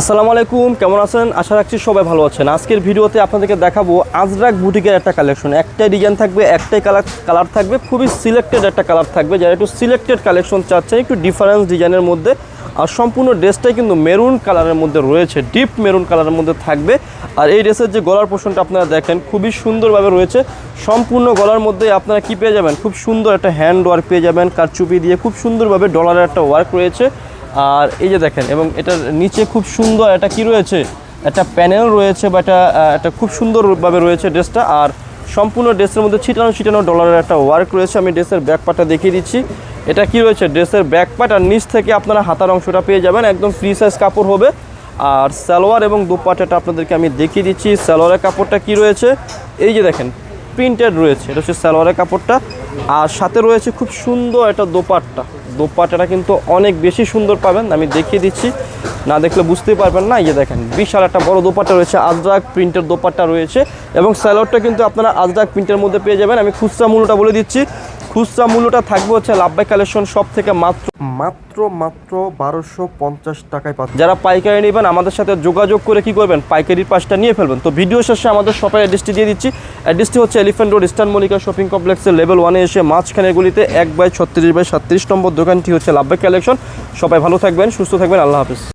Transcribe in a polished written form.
আসসালামু আলাইকুম, কেমন আছেন? আশা রাখছি সবাই ভালো আছেন। আজকের ভিডিওতে আপনাদেরকে দেখাবো আজরাক বুটিকের একটা কালেকশন। একটাই ডিজাইন থাকবে, একটাই কালার থাকবে, খুবই সিলেক্টেড একটা কালার থাকবে। যারা একটু সিলেক্টেড কালেকশন চাচ্ছেন, একটু ডিফারেন্স ডিজাইনের মধ্যে, আর সম্পূর্ণ ড্রেসটাই কিন্তু মেরুন কালারের মধ্যে রয়েছে, ডিপ মেরুন কালারের মধ্যে থাকবে। আর এই ড্রেসের যে গলার পোর্শনটা আপনারা দেখেন খুবই সুন্দরভাবে রয়েছে। সম্পূর্ণ গলার মধ্যে আপনারা কি পেয়ে যাবেন, খুব সুন্দর একটা হ্যান্ড ওয়ার্ক পেয়ে যাবেন, কারচুপি দিয়ে খুব সুন্দরভাবে ডলারের একটা ওয়ার্ক রয়েছে। আর এই যে দেখেন, এবং এটার নিচে খুব সুন্দর একটা কি রয়েছে, একটা প্যানেল রয়েছে, বা একটা খুব সুন্দরভাবে রয়েছে ড্রেসটা। আর সম্পূর্ণ ড্রেসের মধ্যে ছিটানো ডলারের একটা ওয়ার্ক রয়েছে। আমি ড্রেসের ব্যাক পার্টটা দেখিয়ে দিচ্ছি। এটা কি রয়েছে, ড্রেসের ব্যাক পার্ট আর নিচ থেকে আপনারা হাতার অংশটা পেয়ে যাবেন, একদম ফ্রি সাইজ কাপড় হবে। আর সালোয়ার এবং দোপাট্টাটা আপনাদেরকে আমি দেখিয়ে দিচ্ছি। সালোয়ারের কাপড়টা কি রয়েছে, এই যে দেখেন প্রিন্টেড রয়েছে, এটা হচ্ছে সালোয়ারের কাপড়টা। আর সাথে রয়েছে খুব সুন্দর একটা দোপাট্টাটা কিন্তু অনেক বেশি সুন্দর পাবেন, আমি দেখিয়ে দিচ্ছি, না দেখলে বুঝতেই পারবেন না। এই যে দেখেন বিশাল একটা বড় দোপাট্টা রয়েছে, আজরাক প্রিন্টের দোপাট্টা রয়েছে, এবং সালোয়ারটা কিন্তু আপনারা আজরাক প্রিন্টের মধ্যে পেয়ে যাবেন। আমি খুচরা মূল্যটা বলে দিচ্ছি। খুচরা মূল্যটা থাকবে হচ্ছে লাভবাই কালেকশন শপ থেকে মাত্র 1250 টাকায় পাচ্ছেন। যারা পাইকারি নেবেন আমাদের সাথে যোগাযোগ করে কি করবেন, পাইকারির পাশটা নিয়ে ফেলবেন। তো ভিডিও শেষে আমাদের শপের অ্যাড্রেসটি দিয়ে দিচ্ছি। অ্যাড্রেসটি হচ্ছে elephant road, eastern Mallika shopping কমপ্লেক্সের লেভেল 1-এ এসে মাঝখানের গলিতে 1/36/37 নম্বর দোকানটি হচ্ছে লাভবাই কালেকশন। সবাই ভালো থাকবেন, সুস্থ থাকবেন, আল্লাহ হাফেজ।